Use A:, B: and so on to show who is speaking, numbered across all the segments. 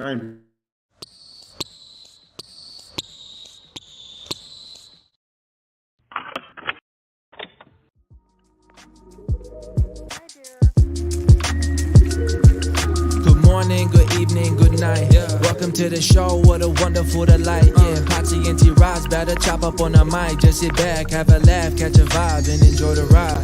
A: 9.
B: Good morning, good evening, good night. Welcome to the show, what a wonderful delight. Patsy and T-Rods better chop up on the mic. Just sit back, have a laugh, catch a vibe, and enjoy the ride.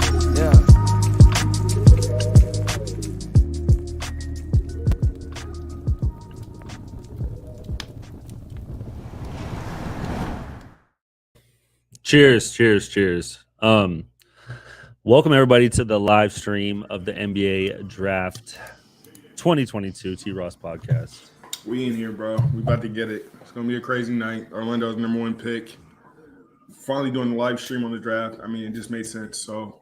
C: Cheers. Welcome everybody to the live stream of the NBA Draft 2022 T-Ross podcast.
A: We in here, bro. We about to get it. It's gonna be a crazy night. Orlando's #1 pick. Finally doing the live stream on the draft. I mean, it just made sense. So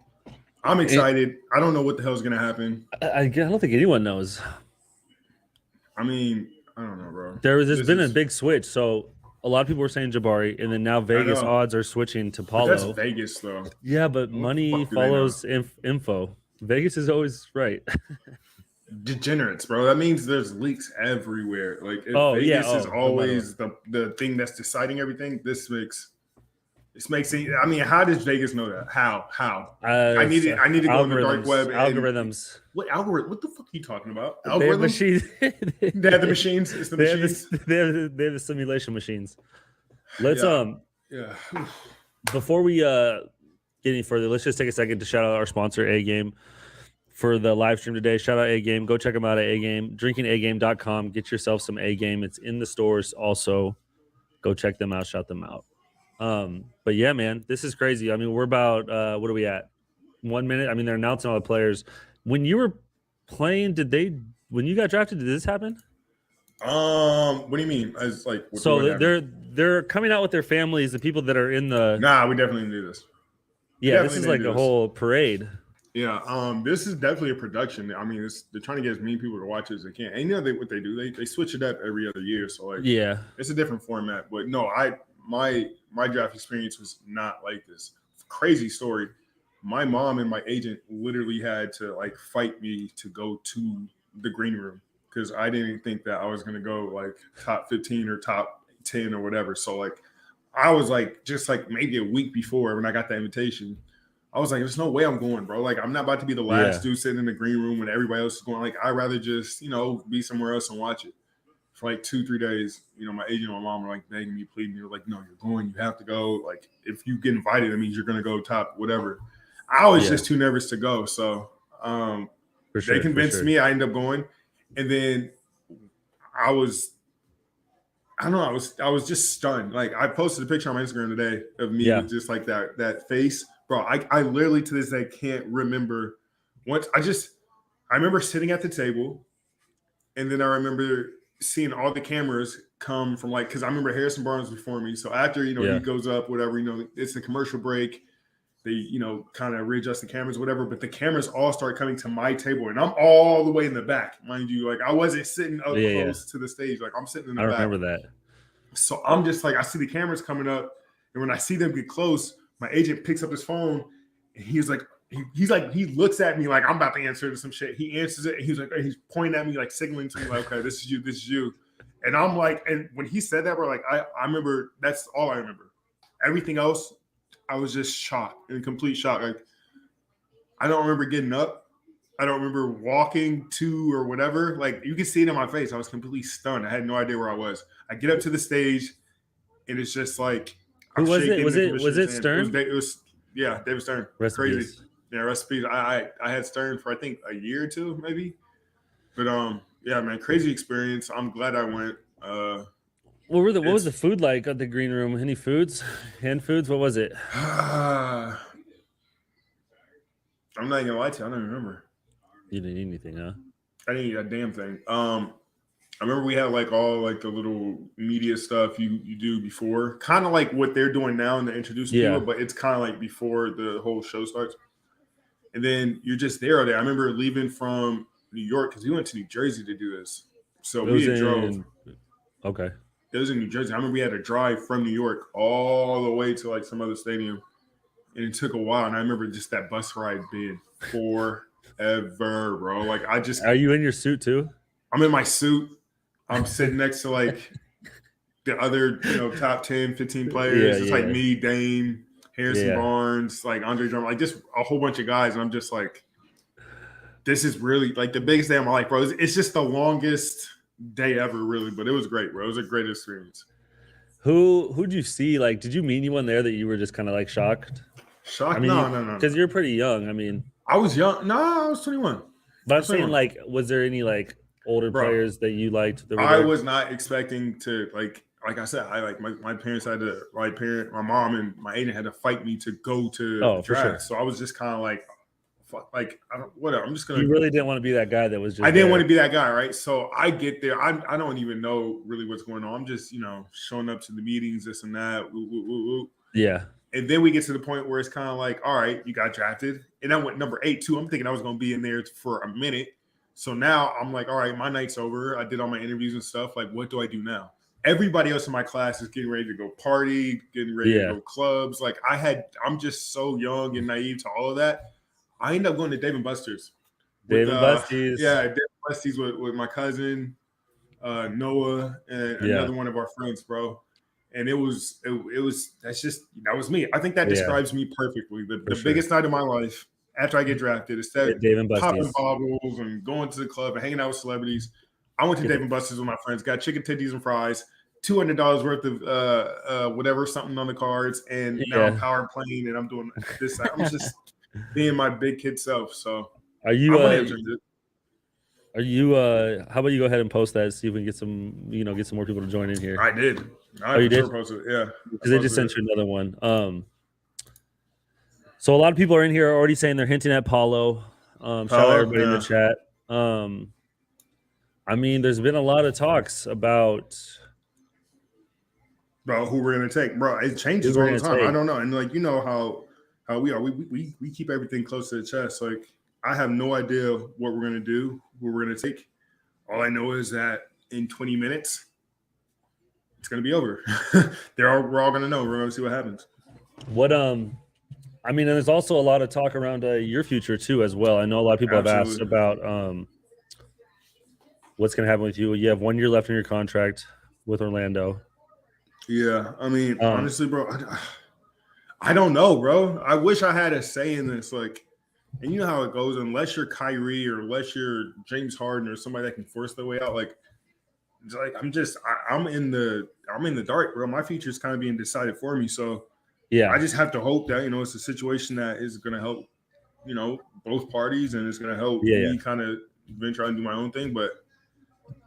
A: I'm excited. I don't know what the hell's gonna happen.
C: I don't think anyone knows.
A: I mean, I don't know, bro.
C: There's been a big switch. So a lot of people were saying Jabari, and then now Vegas odds are switching to Paulo.
A: But that's Vegas, though.
C: Yeah, but money follows info. Vegas is always right.
A: Degenerates, bro. That means there's leaks everywhere. Like, if Vegas is always the thing that's deciding everything, this makes it. I mean, how does Vegas know that? How? I need to go on the dark web.
C: Algorithms.
A: What algorithm? What the fuck are you talking about?
C: They have machines.
A: They have the machines. It's the machines.
C: They have the simulation machines. Let's before we get any further, let's just take a second to shout out our sponsor, A Game, for the live stream today. Shout out A Game. Go check them out at A Game. DrinkingAGame.com. Get yourself some A Game. It's in the stores. Also, go check them out. Shout them out. But yeah, man, this is crazy. I mean, we're about what are we at? 1 minute. I mean, they're announcing all the players. When you were playing, when you got drafted, did this happen?
A: What do you mean? As like,
C: so they're coming out with their families, the people that are in the.
A: Nah, we definitely didn't do this.
C: Yeah, this is like a whole parade.
A: Yeah, this is definitely a production. I mean, they're trying to get as many people to watch as they can. And you know what they do? They switch it up every other year. So like,
C: yeah,
A: it's a different format. But no, my draft experience was not like this. Crazy story. My mom and my agent literally had to like fight me to go to the green room because I didn't think that I was going to go like top 15 or top 10 or whatever. So like I was like just like maybe a week before when I got the invitation, I was like, there's no way I'm going, bro. Like I'm not about to be the last dude sitting in the green room when everybody else is going. Like I'd rather just, be somewhere else and watch it. For like 2-3 days, my agent and my mom were like begging me, pleading me. They're like, no, you're going. You have to go. Like if you get invited, that means you're going to go top whatever. I was just too nervous to go. So they convinced me. I ended up going. And then I was just stunned. Like I posted a picture on my Instagram today of me with just like that face. Bro, I literally to this day can't remember once. I remember sitting at the table and then I remember seeing all the cameras come from because I remember Harrison Barnes before me. So after, he goes up, whatever, it's a commercial break. They, kind of readjust the cameras, whatever, but the cameras all start coming to my table and I'm all the way in the back, mind you. Like I wasn't sitting up close to the stage. Like I'm sitting in the back. I
C: remember that.
A: So I'm just like, I see the cameras coming up and when I see them get close, my agent picks up his phone and he's like, he looks at me like I'm about to answer to some shit. He answers it. And he's pointing at me, like signaling to me, like, okay, this is you. And I'm like, and when he said that, bro, like I remember, that's all I remember. Everything else, I was just shocked, in complete shock. Like I don't remember getting up. I don't remember walking to or whatever. Like you can see it in my face. I was completely stunned. I had no idea where I was. I get up to the stage and it's just like,
C: who was it? Was it Stern?
A: It was David Stern. Crazy. Yeah, recipes. I had Stern for I think a year or two, maybe. But yeah, man, crazy experience. I'm glad I went.
C: What was the food like at the green room? Any foods? Hand foods? What was it?
A: I'm not even gonna lie to you. I don't remember.
C: You didn't eat anything, huh?
A: I didn't eat a damn thing. I remember we had like all like the little media stuff you do before, kind of like what they're doing now and they're introducing people, but it's kind of like before the whole show starts. And then you're just there all day. I remember leaving from New York because we went to New Jersey to do this. So we drove.
C: Okay.
A: It was in New Jersey. I remember we had to drive from New York all the way to like some other stadium. And it took a while. And I remember just that bus ride being forever, bro. Like I just.
C: Are you in your suit too?
A: I'm in my suit. I'm sitting next to like the other, top 10, 15 players.
C: Yeah,
A: It's
C: yeah,
A: like me, Dame, Harrison
C: yeah.
A: Barnes, like Andre Drummond, like just a whole bunch of guys. And I'm just like, this is really like the biggest day of my life, bro. It's just the longest day ever, really. But it was great, bro. It was a great experience.
C: Who'd you see? Like, did you meet anyone there that you were just kind of like shocked? I
A: Shocked?
C: mean,
A: No.
C: because you're pretty young. I mean,
A: I was young. No, I was 21.
C: but
A: I
C: I'm
A: was
C: saying
A: 21.
C: like, was there any like older
A: Bro,
C: players that you liked that were
A: I
C: there?
A: was not expecting to like I said, I like my parents had to my mom and my agent had to fight me to go to the
C: Oh, for
A: draft.
C: sure.
A: So I was just kind of like, fuck, like I don't whatever. I'm just gonna.
C: You really didn't want to be that guy that was just.
A: I didn't
C: there.
A: want to be that guy, right? So I get there. I don't even know really what's going on. I'm just showing up to the meetings, this and that. Woo, woo, woo, woo.
C: Yeah.
A: And then we get to the point where it's kind of like, all right, you got drafted. And I went number 8 too. I'm thinking I was going to be in there for a minute. So now I'm like, all right, my night's over. I did all my interviews and stuff. Like, what do I do now? Everybody else in my class is getting ready to go party, getting ready to go clubs. Like I'm just so young and naive to all of that. I ended up going to Dave and Buster's.
C: Dave and Buster's.
A: Yeah, Dave and Buster's with my cousin, Noah, and another one of our friends, bro. And it was that was me. I think that describes me perfectly. The biggest night of my life after I get drafted, instead of popping bottles and going to the club and hanging out with celebrities, I went to Dave and Buster's with my friends, got chicken titties and fries, $200 worth of whatever, something on the cards, and now I'm power playing and I'm doing this. I'm just being my big kid self. So
C: Are you how about you go ahead and post that, see if we can get some, get some more people to join in here.
A: I did.
C: You did?
A: Posted it. Yeah.
C: Because they just sent you another one. So a lot of people are in here already saying they're hinting at Paolo. Shout out everybody in the chat. I mean, there's been a lot of talks about
A: who we're gonna take, bro. It changes all the time. I don't know, and like how we are. We keep everything close to the chest. Like I have no idea what we're gonna do, who we're gonna take. All I know is that in 20 minutes, it's gonna be over. We're all gonna know. We're gonna see what happens.
C: I mean, and there's also a lot of talk around your future too, as well. I know a lot of people have asked about what's going to happen with you. You have 1 year left in your contract with Orlando.
A: Yeah, I mean, honestly, bro, I don't know, bro. I wish I had a say in this. Like, and you know how it goes. Unless you're Kyrie or unless you're James Harden or somebody that can force their way out, like I'm in the dark, bro. My future is kind of being decided for me. So. Yeah, I just have to hope that it's a situation that is going to help, both parties, and it's going to help me kind of venture out and do my own thing. But,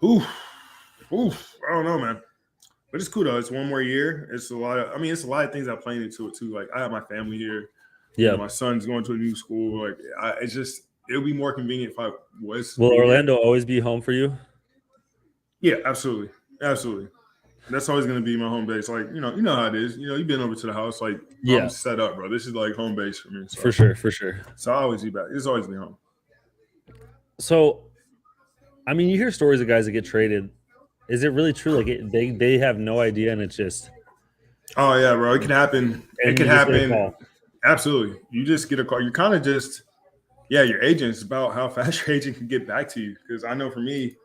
A: I don't know, man. But it's cool though. It's 1 more year. It's a lot of things that play into it too. Like I have my family here. Yeah, my son's going to a new school. Like it'll be more convenient if I was.
C: Will Orlando always be home for you?
A: Yeah, absolutely. That's always going to be my home base. Like, you know how it is. You've been over to the house. Like, I'm set up, bro. This is like home base for me. So.
C: For sure.
A: So I always be back. It's always be home.
C: So, I mean, you hear stories of guys that get traded. Is it really true? Like, they have no idea, and it's just.
A: Oh yeah, bro. It can happen. It can happen. Absolutely. You just get a call. You kind of just, your agent's about how fast your agent can get back to you. Because I know for me.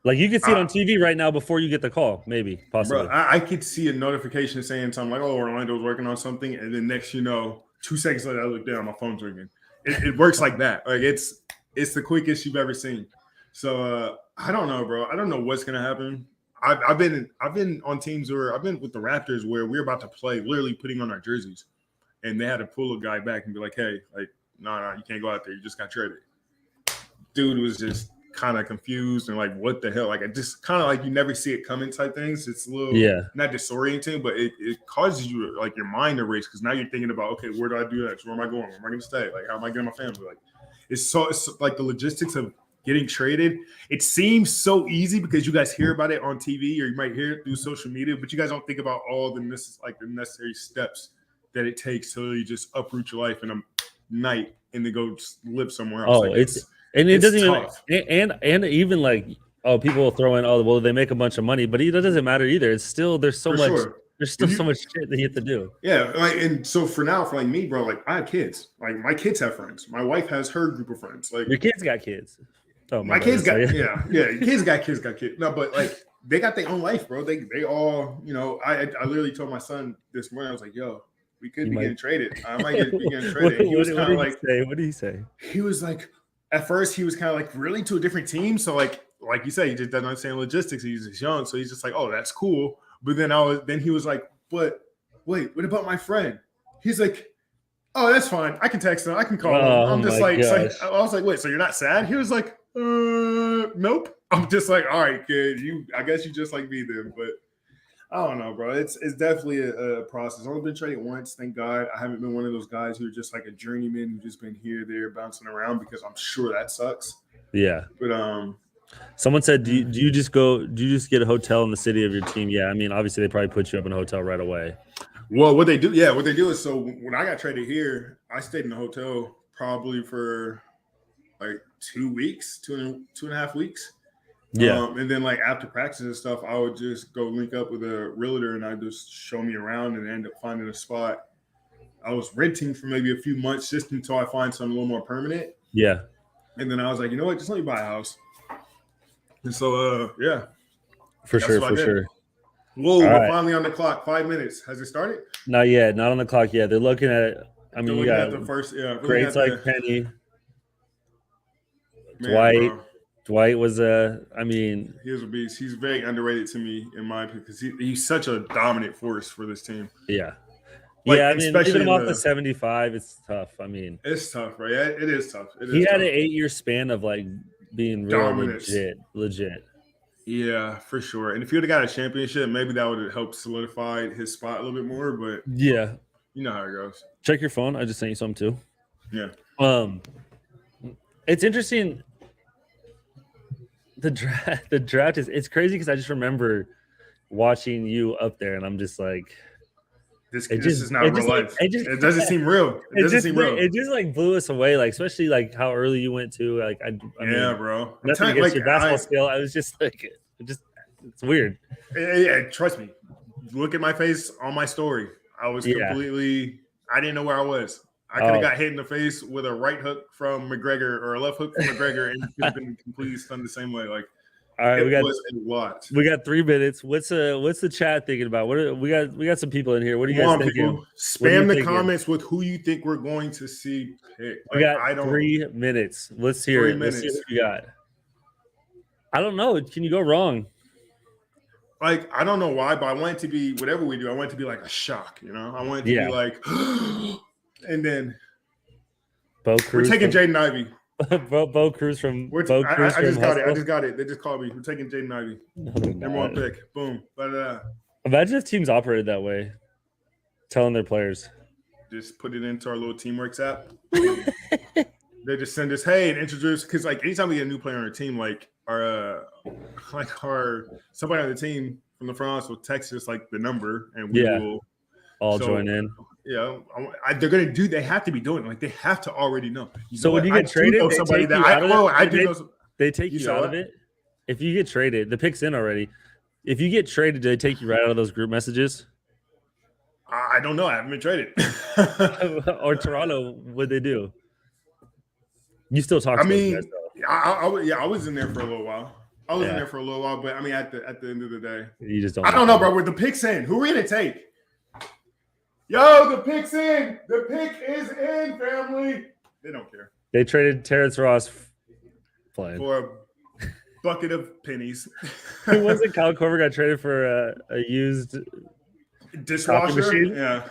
C: Like you can see it on TV right now before you get the call, maybe, possibly.
A: Bro, I could see a notification saying something like, "Oh, Orlando's working on something," and then next 2 seconds later, I look down, my phone's ringing. It works like that. Like it's the quickest you've ever seen. So I don't know, bro. I don't know what's gonna happen. I've been on teams where I've been with the Raptors where we're about to play, literally putting on our jerseys, and they had to pull a guy back and be like, "Hey, like, no, you can't go out there. You just got traded." Dude was just kind of confused and like, what the hell? Like, it just kind of like you never see it coming type things. It's a little not disorienting, but it causes you like your mind to race because now you're thinking about, okay, where do I do next? Where am I going? Where am I going to stay? Like, how am I getting my family? Like, it's like the logistics of getting traded. It seems so easy because you guys hear about it on TV or you might hear it through social media, but you guys don't think about all the necessary steps that it takes to really just uproot your life in a night and then go live somewhere else.
C: Oh,
A: like
C: and it doesn't
A: tough.
C: Even and even like people will throw in they make a bunch of money, but it doesn't matter either. It's still there's so much shit that you have to do.
A: Yeah, like and so for like me, bro, like I have kids. Like my kids have friends. My wife has her group of friends. Like
C: your kids got kids.
A: Oh, my kids got kids got kids. No, but like they got their own life, bro. They all, I literally told my son this morning. I was like, "Yo, we could be getting traded. I might be getting traded." And he was kind of like,
C: "What did he say?"
A: He was like, at first he was kind of like really to a different team. So like you said, he just doesn't understand logistics. He's just young, so he's just like, "Oh, that's cool." But then he was like, "But wait, what about my friend?" He's like, "Oh, that's fine. I can text him. I can call him." I'm just like, I was like, "Wait, so you're not sad?" He was like, "Nope." I'm just like, "All right, kid. I guess you just like me then." But I don't know, bro. It's definitely a process. I've only been traded once, thank God. I haven't been one of those guys who are just like a journeyman who's just been here, there, bouncing around, because I'm sure that sucks.
C: Yeah.
A: But
C: someone said, do you just get a hotel in the city of your team? Yeah, I mean, obviously they probably put you up in a hotel right away.
A: Well, what they do is, so when I got traded here, I stayed in the hotel probably for like 2 weeks, two and a half weeks.
C: Yeah.
A: And then like after practice and stuff, I would just go link up with a realtor and I just show me around and end up finding a spot. I was renting for maybe a few months just until I find something a little more permanent.
C: Yeah.
A: And then I was like, you know what, just let me buy a house. And so yeah.
C: For sure.
A: Whoa, we're finally on the clock. 5 minutes. Has it started?
C: Not yet. Not on the clock yet. They're looking at it. I mean, you got
A: the first,
C: greats like Penny.
A: Man,
C: Dwight was I mean,
A: he was a beast. He's very underrated to me, in my opinion, because he's such a dominant force for this team.
C: Yeah.
A: Like,
C: I mean, even him off the 75, it's tough. I mean,
A: it's tough, right? Yeah, it is tough.
C: He had an 8-year span of like being real legit.
A: Yeah, for sure. And if he would have got a championship, maybe that would have helped solidify his spot a little bit more. But
C: yeah,
A: you know how it goes.
C: Check your phone. I just sent you something too.
A: Yeah.
C: It's interesting. The draft it's crazy because I just remember watching you up there, and I'm just like,
A: this is not real life. It doesn't seem real. It
C: just like blew us away, like especially like how early you went to. Like I mean,
A: bro.
C: Nothing against your basketball skill. I was just like, it's weird.
A: Yeah, trust me. Look at my face on my story. I was completely. I didn't know where I was. I could have got hit in the face with a right hook from McGregor or a left hook from McGregor, and could have been completely stunned the same way. Like,
C: all right, we got 3 minutes. What's the chat thinking about? We got some people in here. What are you guys thinking?
A: People. Spam the comments with who you think we're going to see pick.
C: We got 3 minutes. Let's hear it. Let's see what you got. I don't know. Can you go wrong?
A: Like, I don't know why, but I want it to be whatever we do. I want it to be like a shock. I want it to be like, and then
C: Bo Cruz.
A: We're taking Jaden Ivey.
C: Bo Cruz from.
A: I just got it. They just called me. We're taking Jaden Ivey. Number 1 pick. Boom.
C: Imagine if teams operated that way, telling their players.
A: Just put it into our little Teamworks app. They just send us, hey, and introduce, because like anytime we get a new player on our team, like our somebody on the team from the front office will text us like the number, and we will
C: all join in.
A: Yeah, they're gonna do. They have to be doing it. Like they have to already know.
C: So when you get traded, they take you out of it. If you get traded, the pick's in already. If you get traded, do they take you right out of those group messages?
A: I don't know. I haven't been traded.
C: Or Toronto, what'd they do? You still talk to those guys, though.
A: I was in there for a little while. But I mean, at the end of the day,
C: you just don't.
A: I don't know, bro. With the pick's in, who are we gonna take? Yo, the pick's in. The pick is in, family. They don't care.
C: They traded Terrence Ross playing
A: for a bucket of pennies.
C: Who was it? Kyle Korver got traded for a used
A: dishwasher
C: machine.
A: Yeah.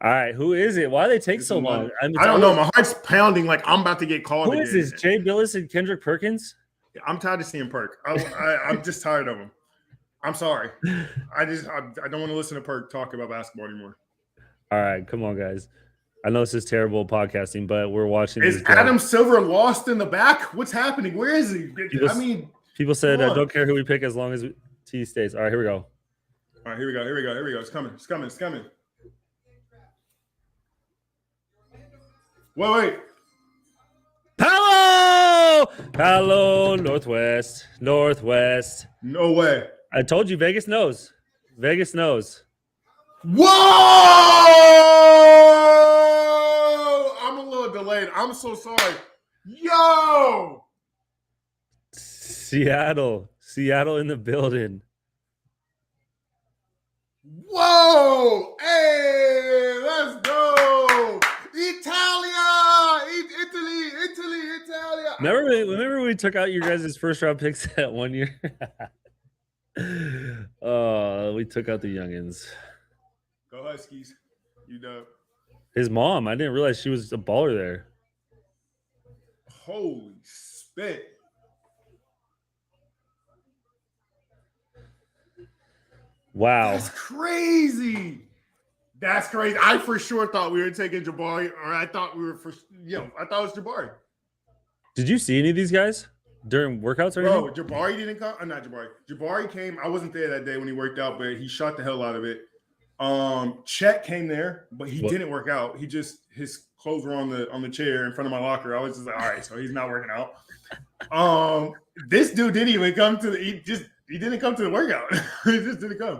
C: All right, who is it? Why do they take so long?
A: I don't know. My heart's pounding like I'm about to get called.
C: Who is this? Jay Billis and Kendrick Perkins?
A: I'm tired of seeing Perk. I'm just tired of him. I'm sorry. I don't want to listen to Perk talk about basketball anymore.
C: All right, come on, guys. I know this is terrible podcasting, but we're watching.
A: Is Adam Silver lost in the back? What's happening? Where is he?
C: People said I don't care who we pick as long as T stays. All right, here we go.
A: All right, here we go. It's coming. Wait.
C: Paolo, Northwest.
A: No way.
C: I told you, Vegas knows.
A: Whoa! I'm a little delayed. I'm so sorry. Yo!
C: Seattle. Seattle in the building.
A: Whoa! Hey, let's go! Italia! Italia!
C: Remember we took out your guys' first round picks that 1 year? We took out the youngins.
A: Go Huskies. You know.
C: His mom, I didn't realize she was a baller there.
A: Holy spit.
C: Wow.
A: That's crazy. That's crazy. I for sure thought we were taking Jabari, or I thought we were I thought it was Jabari.
C: Did you see any of these guys during workouts or anything?
A: Bro, Jabari didn't come. Not Jabari. Jabari came. I wasn't there that day when he worked out, but he shot the hell out of it. Chet came there, but he didn't work out. He just his clothes were on the chair in front of my locker. I was just like, all right, so he's not working out. This dude didn't even come to the he didn't come to the workout. He just didn't come.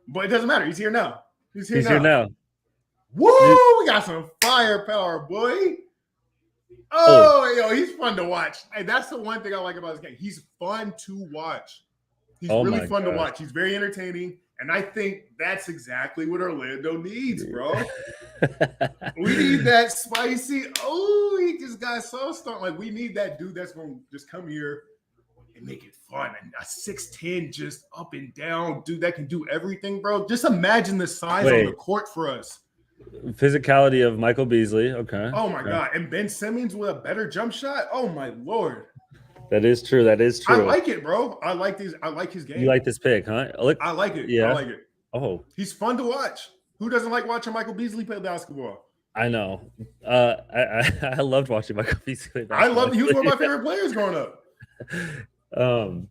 A: But it doesn't matter. He's here now. He's here now. Woo! We got some firepower, boy. Oh, yo, he's fun to watch. Hey, that's the one thing I like about this game. He's fun to watch. He's really fun to watch. He's very entertaining. And I think that's exactly what Orlando needs, bro. We need that spicy. Oh, he just got so stoned. Like, we need that dude that's going to just come here and make it fun. And a 6'10", just up and down dude that can do everything, bro. Just imagine the size on the court for us.
C: Physicality of Michael Beasley. Okay.
A: Oh, my God. And Ben Simmons with a better jump shot. Oh, my Lord.
C: That is true. That is true.
A: I like it, bro. I like his game.
C: You like this pick, huh?
A: I like it.
C: Yeah.
A: I like it.
C: Oh.
A: He's fun to watch. Who doesn't like watching Michael Beasley play basketball?
C: I know. I loved watching Michael Beasley play basketball.
A: He was one of my favorite players growing up.
C: And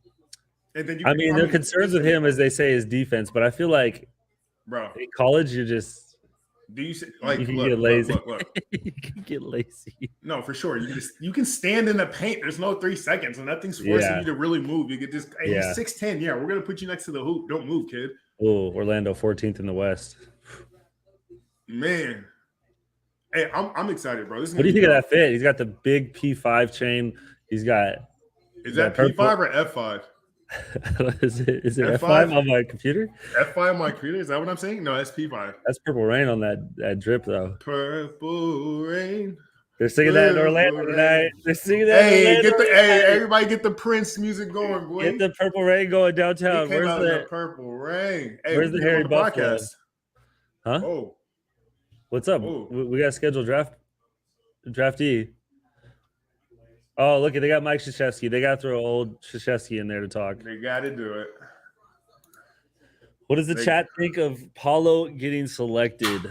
A: then
C: their concerns with him, as they say, is defense. But I feel like,
A: bro,
C: in college, you're just
A: you
C: can get lazy.
A: Look.
C: You can get lazy.
A: No, for sure. You can stand in the paint. There's no 3 seconds, and nothing's forcing you to really move. You get this. Hey, he's 6'10". Yeah, we're gonna put you next to the hoop. Don't move, kid.
C: Oh, Orlando 14th in the West.
A: Man, hey, I'm excited, bro.
C: What do you think of that fit? He's got the big P5 chain. He's got.
A: Is that P5 or F5?
C: is it F5 on my computer?
A: F5 on my computer? Is that what I'm saying? No, that's P5.
C: That's Purple Rain on that drip, though.
A: Purple Rain.
C: They're singing that in Orlando tonight. They're singing that.
A: Everybody get the Prince music going, boy.
C: Get the Purple Rain going downtown.
A: Where's the Purple Rain? Hey,
C: where's the Harry Buffalo? Huh?
A: Oh.
C: What's up?
A: Oh.
C: We got a scheduled draftee. Oh, look, they got Mike Krzyzewski. They got to throw old Krzyzewski in there to talk.
A: They got to do it.
C: What does the chat think of Paolo getting selected?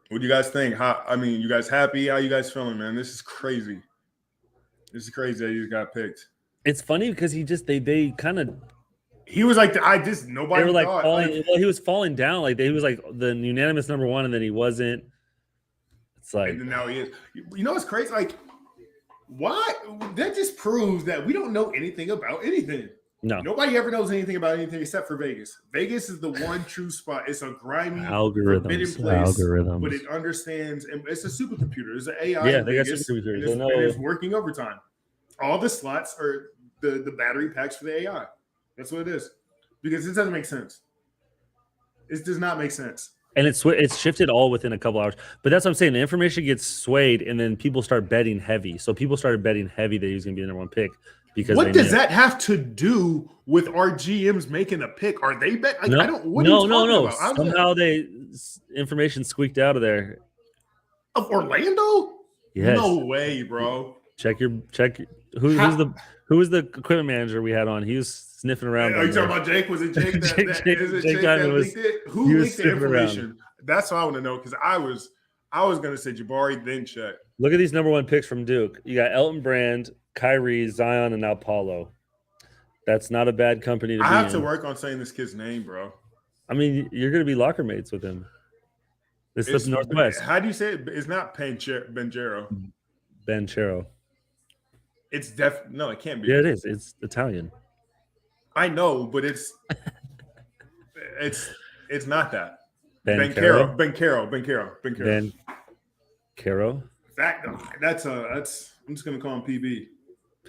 A: What do you guys think? You guys happy? How you guys feeling, man? This is crazy. This is crazy that he just got picked.
C: It's funny because they kind of.
A: He was like nobody.
C: They were like falling. Well, he was falling down. Like he was like the unanimous number one, and then he wasn't. It's like.
A: And then now he is. You know what's crazy? Like. Why? That just proves that we don't know anything about anything.
C: No.
A: Nobody ever knows anything about anything except for Vegas. Vegas is the one true spot. It's a grimy,
C: algorithms,
A: but it understands, and it's a supercomputer. It's an AI.
C: Yeah, they got supercomputers.
A: And it's working overtime. All the slots are the battery packs for the AI. That's what it is. Because it doesn't make sense. It does not make sense.
C: And it's shifted all within a couple hours. But that's what I'm saying. The information gets swayed, and then people start betting heavy. So people started betting heavy that he was going to be the number one pick. Because
A: what does that have to do with our GMs making a pick? Are they bet? Like,
C: no,
A: I don't. What are you talking about?
C: Somehow information squeaked out of there.
A: Of Orlando?
C: Yes.
A: No way, bro.
C: Check. Who was the equipment manager we had on? He was sniffing around.
A: Are you talking about Jake? Was it Jake?
C: Jake that leaked it?
A: Who leaked the information? Around. That's what I want to know, because I was going to say Jabari, then Chet.
C: Look at these number one picks from Duke. You got Elton Brand, Kyrie, Zion, and now Paolo. That's not a bad company to be in.
A: I have to work on saying this kid's name, bro.
C: I mean, you're going to be locker mates with him. It's the Northwest.
A: How do you say it? It's not Banchero.
C: Banchero.
A: It's no, it can't be.
C: Yeah, it is. It's Italian.
A: I know, but it's not that.
C: Banchero.
A: Banchero. That's I'm just gonna call him PB.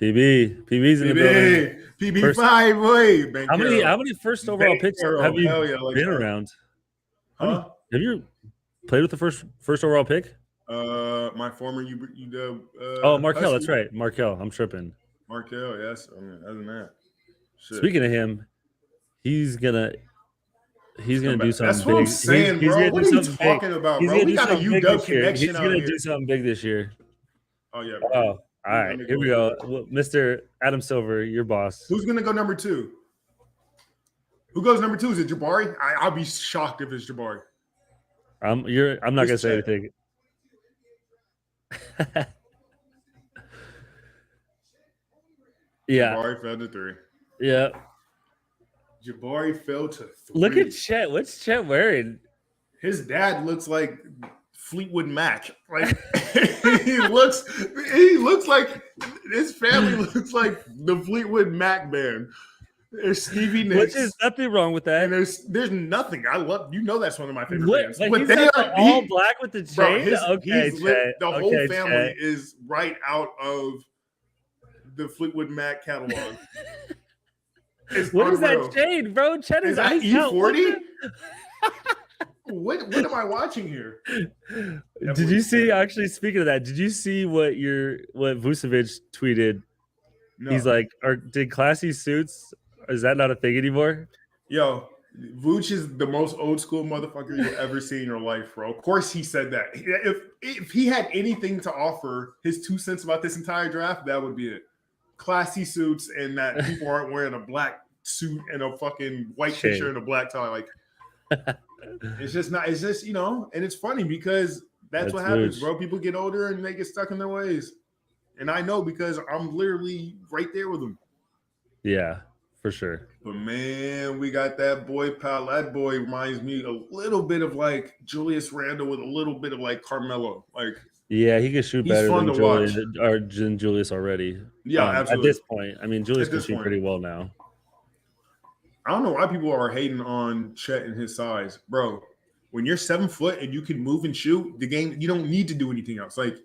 C: PB's in the building.
A: PB5, boy. Banchero.
C: How many first overall picks
A: Banchero,
C: have you
A: hell yeah, like
C: been
A: that.
C: around?
A: Huh?
C: Have you played with the first overall pick?
A: My former
C: Markel, that's
A: Husky.
C: right. Markel, I'm tripping.
A: Markel, yes. I mean, other than that. Shit.
C: Speaking of him, he's gonna do something
A: That's
C: big.
A: what I'm saying,
C: He's
A: bro.
C: gonna
A: What
C: do
A: are you
C: something big.
A: talking about,
C: He's
A: bro?
C: gonna
A: We
C: do
A: got a
C: something big
A: UW
C: this year.
A: connection
C: He's
A: out
C: gonna
A: here.
C: do something big this year.
A: Oh yeah.
C: Oh, all right. Here we go. Mr. Adam Silver, your boss.
A: Who's gonna go number 2? Who goes number 2? Is it Jabari? I'll be shocked if it's Jabari.
C: I'm not gonna say anything. Yeah.
A: Jabari fell to 3.
C: Yeah.
A: Jabari fell to 3.
C: Look at Chet. What's Chet wearing?
A: His dad looks like Fleetwood Mac. Like he looks like his family looks like the Fleetwood Mac band. There's Stevie Nicks.
C: Which is nothing wrong with that.
A: And there's nothing. I love that's one of my favorite bands.
C: But
A: they
C: are all black with the chain.
A: Bro,
C: Chet.
A: The whole family is right out of the Fleetwood Mac catalog.
C: What is that chain, bro? Chet is
A: that E40? What am I watching here?
C: Did you see? Actually, speaking of that, did you see what Vucevic tweeted? No. He's like, did classy suits? Is that not a thing anymore?
A: Yo, Vooch is the most old school motherfucker you'll ever see in your life, bro. Of course he said that. If he had anything to offer, his 2 cents about this entire draft, that would be it. Classy suits and that people aren't wearing a black suit and a fucking white t-shirt and a black tie. Like, it's just, and it's funny because that's what happens, bro. People get older and they get stuck in their ways. And I know because I'm literally right there with them.
C: Yeah, for sure.
A: But man, we got that boy, pal. That boy reminds me a little bit of like Julius Randle with a little bit of like Carmelo. Like,
C: yeah, he can shoot better than Julius already.
A: Yeah, absolutely.
C: At this point, I mean, Julius can shoot pretty well now.
A: I don't know why people are hating on Chet and his size, bro. When you're 7 foot and you can move and shoot the game, you don't need to do anything else. Like,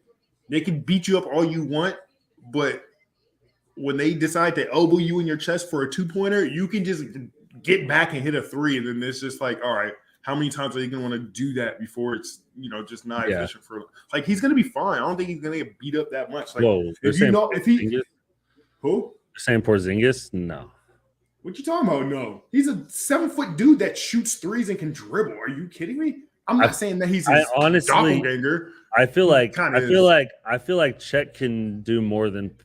A: they can beat you up all you want, but when they decide to elbow you in your chest for a 2-pointer, you can just get back and hit a 3, and then it's just like, all right, how many times are you going to want to do that before it's just not efficient for? Like, he's going to be fine. I don't think he's going to get beat up that much. Like,
C: who?
A: You're
C: saying Porzingis? No.
A: What you talking about? No, he's a 7-foot dude that shoots threes and can dribble. Are you kidding me? I'm not saying that he's a doppelganger.
C: I feel like Chet can do more than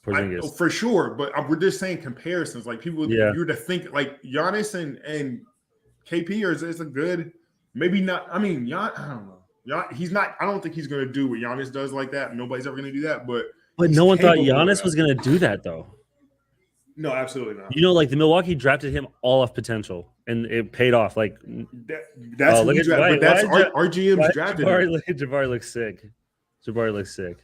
C: Porzingis
A: for sure. But we're just saying comparisons. Like people, you're to think like Giannis and KP is a good, maybe not. I mean, I don't know. He's not. I don't think he's going to do what Giannis does like that. Nobody's ever going to do that. But
C: no one thought Giannis was going to do that though.
A: No, absolutely not.
C: Like the Milwaukee drafted him all off potential, and it paid off. Like
A: that's our GM's drafted him.
C: Jabari looks sick. Jabari looks sick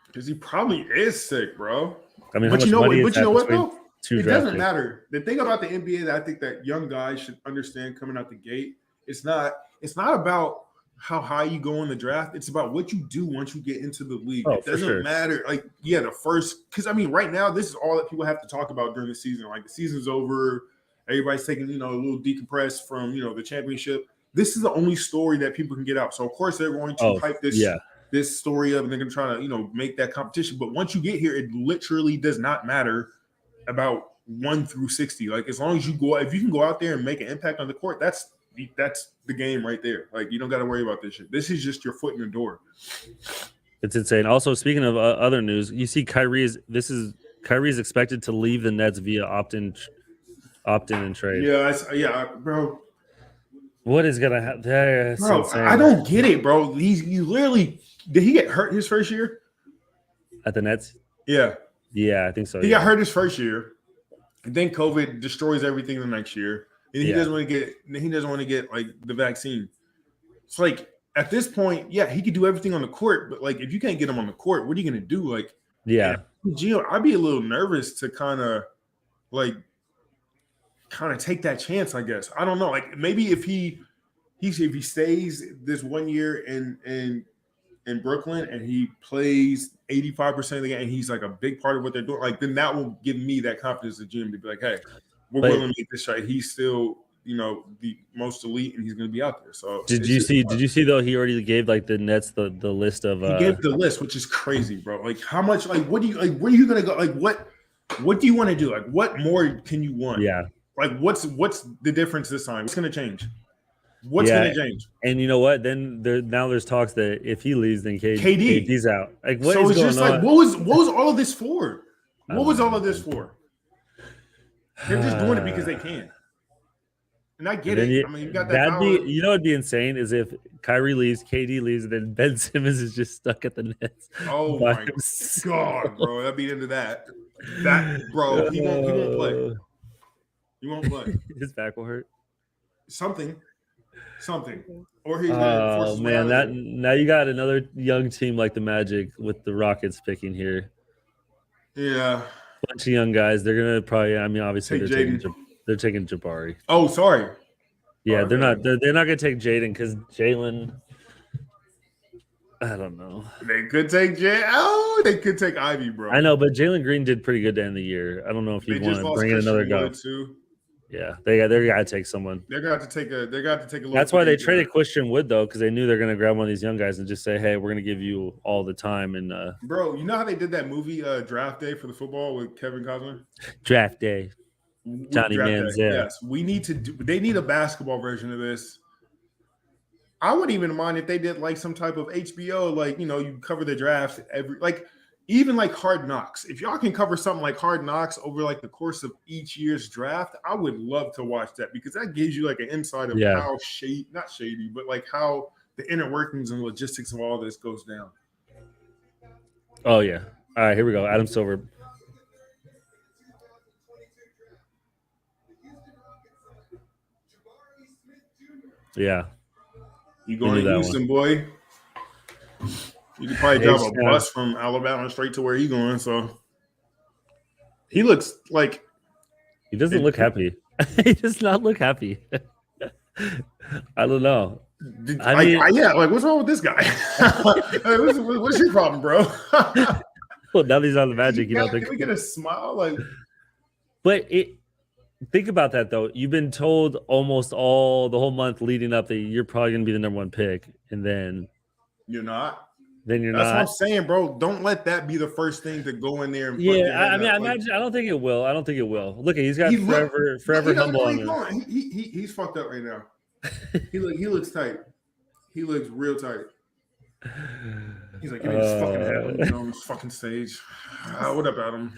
A: because he probably is sick, bro.
C: I mean,
A: but you know what though? It doesn't
C: picks.
A: matter. The thing about the NBA that I think that young guys should understand coming out the gate, it's not about how high you go in the draft. It's about what you do once you get into the league. It doesn't matter. Like, the first, because I mean, right now, this is all that people have to talk about during the season. Like, the season's over. Everybody's taking, a little decompress from, the championship. This is the only story that people can get out. So, of course, they're going to hype this story up and they're going to try to, make that competition. But once you get here, it literally does not matter about 1 through 60. Like, as long as if you can go out there and make an impact on the court, that's the game right there. Like, you don't got to worry about this shit. This is just your foot in the door.
C: It's insane. Also, speaking of other news, you see Kyrie is expected to leave the Nets via opt-in and trade.
A: Yeah, bro.
C: What is gonna happen there?
A: Bro, I don't get it, bro. You literally did he get hurt his first year
C: at the Nets?
A: Yeah,
C: I think so.
A: He got hurt his first year, and then COVID destroys everything the next year. And he doesn't want to get like the vaccine. It's like at this point, he could do everything on the court, but like if you can't get him on the court, what are you gonna do? Like, Gio, I'd be a little nervous to kind of take that chance. I guess I don't know. Like maybe if he stays this 1 year and in Brooklyn and he plays 85% of the game and he's like a big part of what they're doing, like then that will give me that confidence as a GM to be like, hey, we're willing to make this shot. He's still, the most elite and he's going to be out there. So
C: did you see though he already gave like the Nets the list of
A: he gave the list, which is crazy, bro. Like how much, like what do you like where are you going to go? Like what do you want to do? Like what more can you want?
C: Yeah.
A: Like what's the difference this time? What's going to change? What's going to change?
C: And you know what? Then there's talks that if he leaves, then KD's out. Like what is going on?
A: Like what was all of this for? What was all of this for? They're just doing it because they can. And I get it. You got that power.
C: It'd be insane is if Kyrie leaves, KD leaves, and then Ben Simmons is just stuck at the Nets.
A: Oh my God, bro! I'd be into that. Bro, he won't play. He won't play.
C: His back will hurt.
A: Something. Or he's gonna force his way out of there.
C: Now you got another young team like the Magic with the Rockets picking here.
A: Yeah.
C: Bunch of young guys. They're gonna probably. Obviously they're taking Jabari.
A: Oh, sorry.
C: Yeah, they're not gonna take Jaden because Jalen. I don't know.
A: They could take they could take Ivy, bro.
C: I know, but Jalen Green did pretty good to end the year. I don't know if you want to bring in another guy.
A: Too.
C: Yeah, they gotta take someone.
A: They're gonna have to take a little.
C: That's why they traded Christian Wood though, because they knew they're gonna grab one of these young guys and just say, "Hey, we're gonna give you all the time." And
A: bro, you know how they did that movie Draft Day for the football with Kevin Costner?
C: Draft Day. Johnny Manziel.
A: Yes, they need a basketball version of this. I wouldn't even mind if they did like some type of HBO, like you cover the drafts even like Hard Knocks. If y'all can cover something like Hard Knocks over like the course of each year's draft, I would love to watch that because that gives you like an insight of how not shady, but like how the inner workings and logistics of all this goes down.
C: Oh yeah. All right, here we go. Adam Silver. Yeah.
A: You going to Houston, boy? You could probably drive a bus from Alabama straight to where he's going. So he looks like
C: he doesn't look happy. He does not look happy. I don't know.
A: What's wrong with this guy? what's your problem, bro?
C: Well, now he's on the Magic.
A: Can we get a smile?
C: Think about that though. You've been told almost the whole month leading up that you're probably going to be the number one pick, and then
A: you're not.
C: Then you're
A: That's
C: not.
A: That's what I'm saying, bro. Don't let that be the first thing to go in there. And
C: I imagine. I don't think it will. Look, he's got forever humble on him.
A: He's fucked up right now. He looks tight. He looks real tight. He's like, give me this fucking head on this fucking stage. What up, Adam?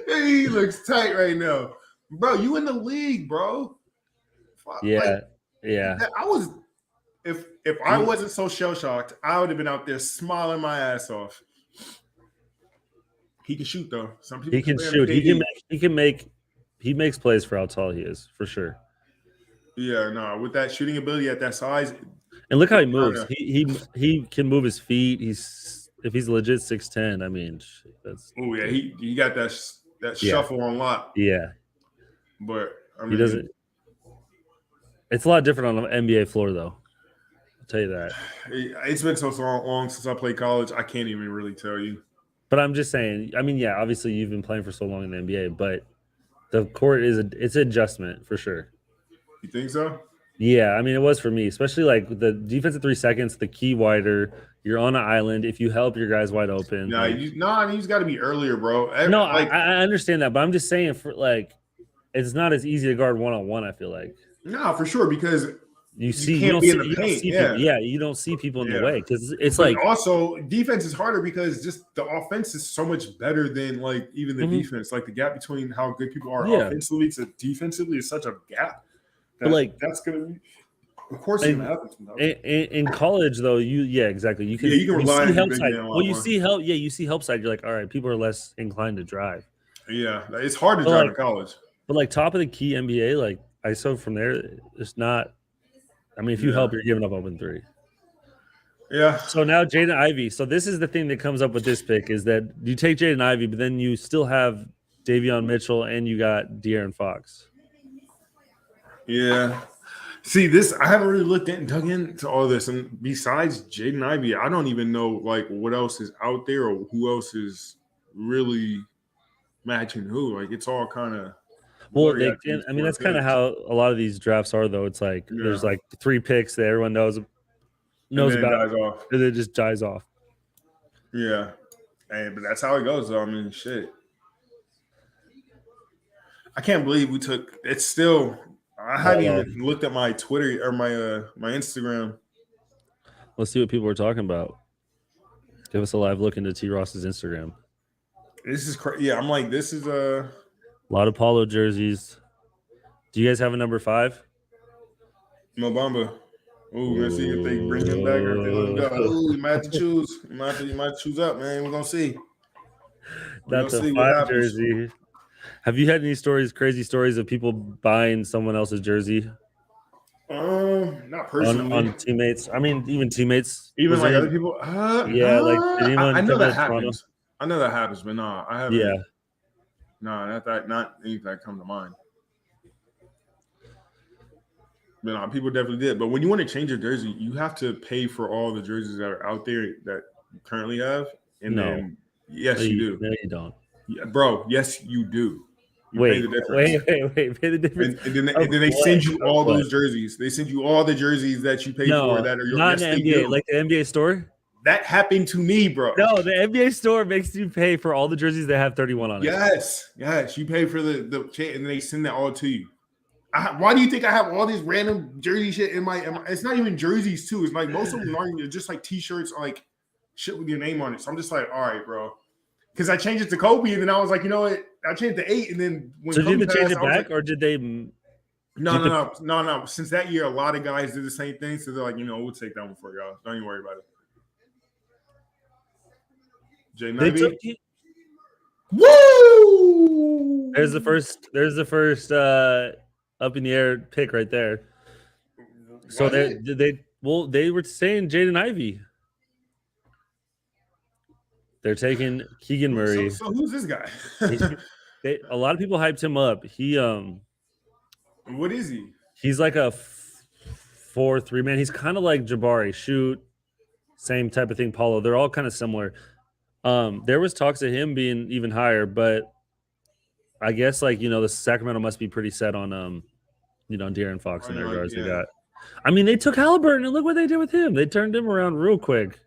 A: He looks tight right now, bro. You in the league, bro? Fuck,
C: yeah.
A: I was. If I wasn't so shell shocked, I would have been out there smiling my ass off. He can shoot though. Some people
C: he can shoot. He makes plays for how tall he is, for sure.
A: Yeah, no, with that shooting ability at that size.
C: And look how he moves. He can move his feet. If he's legit 6'10", I mean, that's.
A: Oh yeah, he got that shuffle on lock.
C: Yeah,
A: but
C: he doesn't. It's a lot different on an NBA floor, though. I'll tell you that.
A: It's been so long since I played college. I can't even really tell you.
C: But I'm just saying. I mean, yeah, obviously you've been playing for so long in the NBA, but the court it's an adjustment for sure.
A: You think so?
C: Yeah, I mean, it was for me, especially like the defense at 3 seconds, the key wider. You're on an island. If you help, your guy's wide open.
A: Yeah, he's got to be earlier, bro.
C: I understand that, but I'm just saying it's not as easy to guard one-on-one. I feel like.
A: No, for sure, because
C: you don't see people in the way because it's like
A: also defense is harder because just the offense is so much better than like even the defense. Like the gap between how good people are offensively to defensively is such a gap. That's gonna be. Of course, it's gonna happen.
C: In college, though, exactly. You can
A: rely on
C: help side. Well, you see help. Yeah, you see help side. You're like, all right, people are less inclined to drive.
A: Yeah, it's hard to drive in college.
C: But like top of the key NBA, like ISO from there, it's not. I mean, if you help, you're giving up open three.
A: Yeah.
C: So now Jaden Ivey. So this is the thing that comes up with this pick is that you take Jaden Ivey, but then you still have Davion Mitchell and you got De'Aaron Fox.
A: Yeah. See, this I haven't really dug into all this, and besides Jaden Ivey, I don't even know like what else is out there or who else is really matching who. Like it's all kind of
C: Well,
A: blurry
C: they
A: after
C: can.
A: these
C: I mean,
A: four
C: that's kind of
A: picks.
C: how a lot of these drafts are, though. It's like
A: Yeah,
C: there's like 3 picks that everyone
A: and
C: knows
A: then it
C: about,
A: dies off.
C: and it just dies off.
A: Yeah, but that's how it goes. Though I mean, shit. I can't believe we took. It's still. I haven't
C: Paulo.
A: even looked at my Twitter or my Instagram.
C: Let's see what people are talking about. Give us a live look into T. Ross's Instagram.
A: This is crazy. Yeah, I'm like, this is
C: A lot of Paulo jerseys. Do you guys have a number 5?
A: Mobamba. Ooh, let's see if they bring him back or if they let him go. Ooh, you might have to choose. You might choose up, man. We're gonna see. We're gonna
C: That's a
A: see what
C: 5
A: happens.
C: jersey. Have you had any crazy stories of people buying someone else's jersey
A: Not personally.
C: on teammates? I mean, even teammates.
A: Even
C: Was
A: like
C: there
A: other
C: any,
A: people.
C: yeah, like did
A: I
C: anyone
A: know
C: come
A: that
C: to Toronto?
A: happens. I know that happens, but no, I haven't.
C: Yeah.
A: No, not anything that come to mind. But no, people definitely did. But when you want to change your jersey, you have to pay for all the jerseys that are out there that you currently have. And
C: No.
A: then yes, you do.
C: No, you don't.
A: Yeah, bro, yes, you do. You pay the difference.
C: Wait. Pay the difference.
A: And then they send you all those jerseys. They send you all the jerseys that you pay for
C: No,
A: that are your
C: not
A: yes,
C: in
A: they
C: the NBA,
A: do.
C: like the NBA store.
A: That happened to me, bro.
C: No, the NBA store makes you pay for all the jerseys that have 31 on it.
A: Yes. You pay for the and they send that all to you. Why do you think I have all these random jersey shit in my? It's not even jerseys too. It's like most of them aren't. They're just like T-shirts, like shit with your name on it. So I'm just like, all right, bro. Because I changed it to Kobe, and then I was like, you know what? I changed it to 8, and then when
C: So
A: Kobe
C: did they change
A: passed,
C: it
A: I was
C: back,
A: like,
C: or did they?
A: no. Since that year, a lot of guys did the same thing. So they're like, we'll take that one for y'all. Don't even worry about it. Jay
C: They took.
A: Nivey. Woo!
C: There's the first up in the air pick right there. So they were saying Jaden Ivey. They're taking Keegan Murray.
A: So who's this guy?
C: A lot of people hyped him up.
A: What is he?
C: He's like a 4-3 man. He's kind of like Jabari, shoot, same type of thing. Paulo, they're all kind of similar. There was talks of him being even higher, but I guess the Sacramento must be pretty set on De'Aaron Fox and their guards they got. I mean, they took Halliburton and look what they did with him. They turned him around real quick,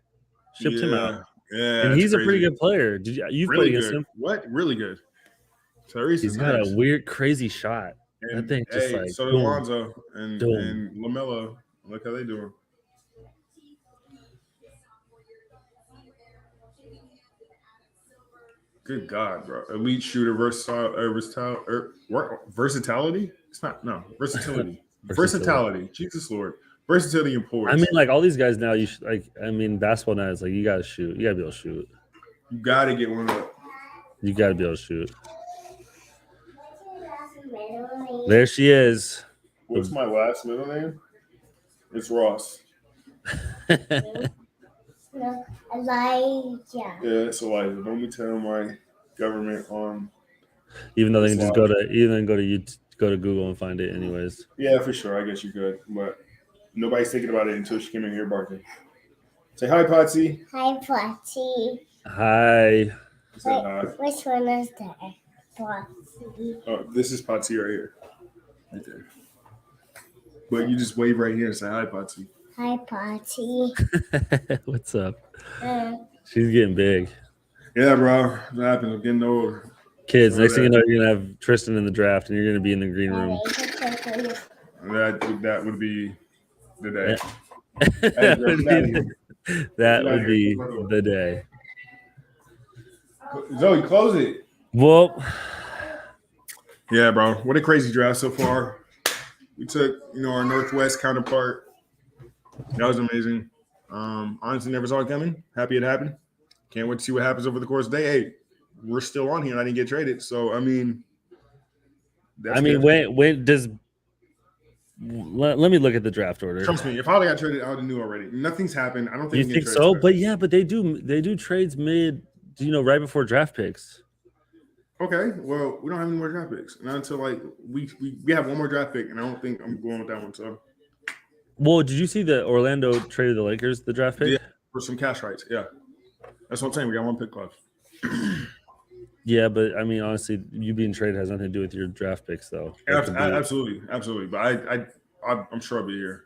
C: shipped him out.
A: Yeah,
C: and he's
A: crazy.
C: a pretty good player. You've
A: really
C: played against
A: good.
C: him?
A: What? Really good. Tyrese
C: He's got a weird, crazy shot.
A: And,
C: I think just
A: so did Lonzo and LaMelo. Look how they doing. Good God, bro! Elite shooter, versatility. It's not versatility. Versatility. Jesus Lord, versatility and poise.
C: I mean, all these guys now. You should basketball now is you gotta shoot. You gotta be able to shoot.
A: You gotta get one up.
C: You gotta be able to shoot. There she is.
A: What's my last middle name? It's Ross.
D: No, Elijah.
A: Yeah, it's Elijah. Don't be telling my government on.
C: Even though they can just go to Google and find it anyways.
A: Yeah, for sure. I guess you could, but nobody's thinking about it until she came in here barking. Say hi, Potsy.
D: Hi, Potty.
C: Hi.
A: Hi.
D: Which one is that? Potty.
A: Oh, this is Potsy right here. Right there. But you just wave right here and say hi, Potsy.
D: Hi, Potty.
C: What's up? She's getting big.
A: Yeah, bro. What happens? I'm getting older.
C: Kids, next thing you know, you're going to have Tristan in the draft and you're going to be in the green room.
A: That would be the day.
C: That would be the day.
A: Zoe, close it.
C: Well,
A: yeah, bro. What a crazy draft so far. We took, our Northwest counterpart. That was amazing. Honestly, never saw it coming. Happy it happened. Can't wait to see what happens over the course of the day. Hey, we're still on here and I didn't get traded. So, when
C: does let me look at the draft order.
A: Trust me, if I got traded, I would have knew already. Nothing's happened. I don't think
C: you think so. But they do trades mid, right before draft picks.
A: Okay, well, we don't have any more draft picks. Not until we have one more draft pick, and I don't think I'm going with that one. So
C: Well, did you see the Orlando traded the Lakers the draft pick?
A: Yeah, for some cash rights. Yeah, that's what I'm saying. We got 1 pick left.
C: Yeah, but I mean, honestly, you being traded has nothing to do with your draft picks, though.
A: Absolutely. But I'm sure I'll be here.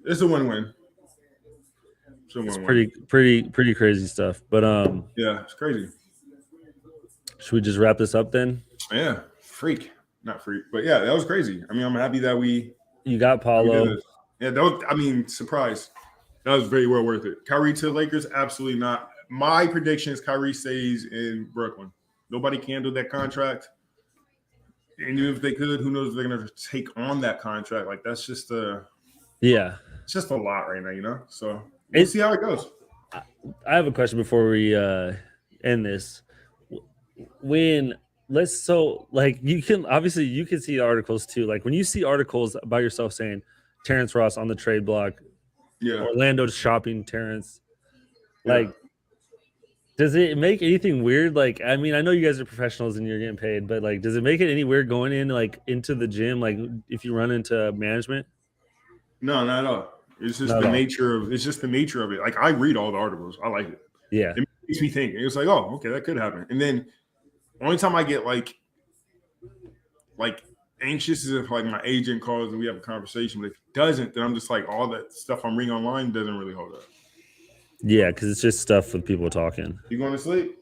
A: It's a win-win.
C: It's pretty crazy stuff. But
A: yeah, it's crazy.
C: Should we just wrap this up then?
A: Yeah, not freak, but yeah, that was crazy. I mean, I'm happy that
C: you got Paolo.
A: Yeah, surprise. That was very well worth it. Kyrie to the Lakers, absolutely not. My prediction is Kyrie stays in Brooklyn. Nobody can do that contract. And even if they could, who knows if they're going to take on that contract. Like, that's just
C: it's
A: just a lot right now, So we'll see how it goes.
C: I have a question before we end this. You can see articles too. Like when you see articles about yourself saying Terrence Ross on the trade block, Orlando shopping Terrence, does it make anything weird? Like, I mean, I know you guys are professionals and you're getting paid, but like, does it make it any weird going in into the gym? Like, if you run into management?
A: No, not at all. It's just the nature of it. Like, I read all the articles. I like it.
C: Yeah,
A: it makes me think. It's like, oh, okay, that could happen. And then only time I get like anxious is if like my agent calls and we have a conversation. But if it doesn't, then I'm just like, all that stuff I'm reading online doesn't really hold up.
C: Yeah, because it's just stuff with people talking.
A: You going to sleep?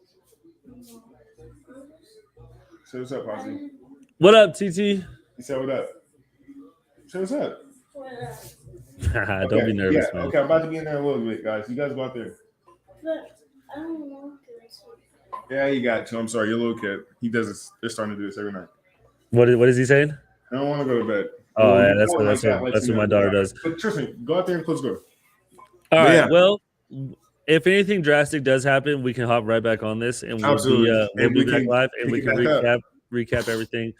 A: Say what's up, Posse.
C: What up, TT?
A: You said what up. Say what's up.
C: Don't be nervous, man.
A: Okay, I'm about to be in there a little bit, guys. You guys go out there.
D: But I don't know.
A: Yeah, you got to. I'm sorry, you're a little kid. He does this. They're starting to do this every night.
C: What is he saying?
A: I don't want to go to bed.
C: Oh, yeah, that's what my daughter does.
A: But Tristan, go out there and close the door.
C: All right. Yeah. Well, if anything drastic does happen, we can hop right back on this, and we'll be back live, and we can recap everything.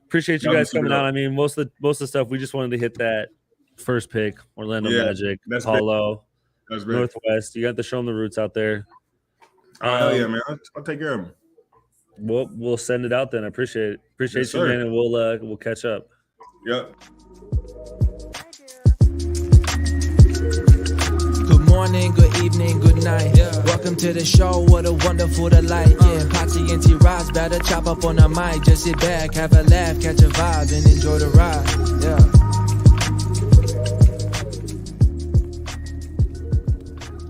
C: Appreciate you guys coming out. I mean, most of the stuff we just wanted to hit that first pick, Orlando Magic, Paulo, Northwest. You got to show them the roots out there.
A: Oh yeah, man! I'll take care of them.
C: We'll send it out then. I appreciate you, man, and we'll catch up.
A: Yep.
B: Good morning, good evening, good night. Welcome to the show. What a wonderful delight. Yeah, Patsy and T-Roz better chop up on the mic. Just sit back, have a laugh, catch a vibe, and enjoy the ride. Yeah.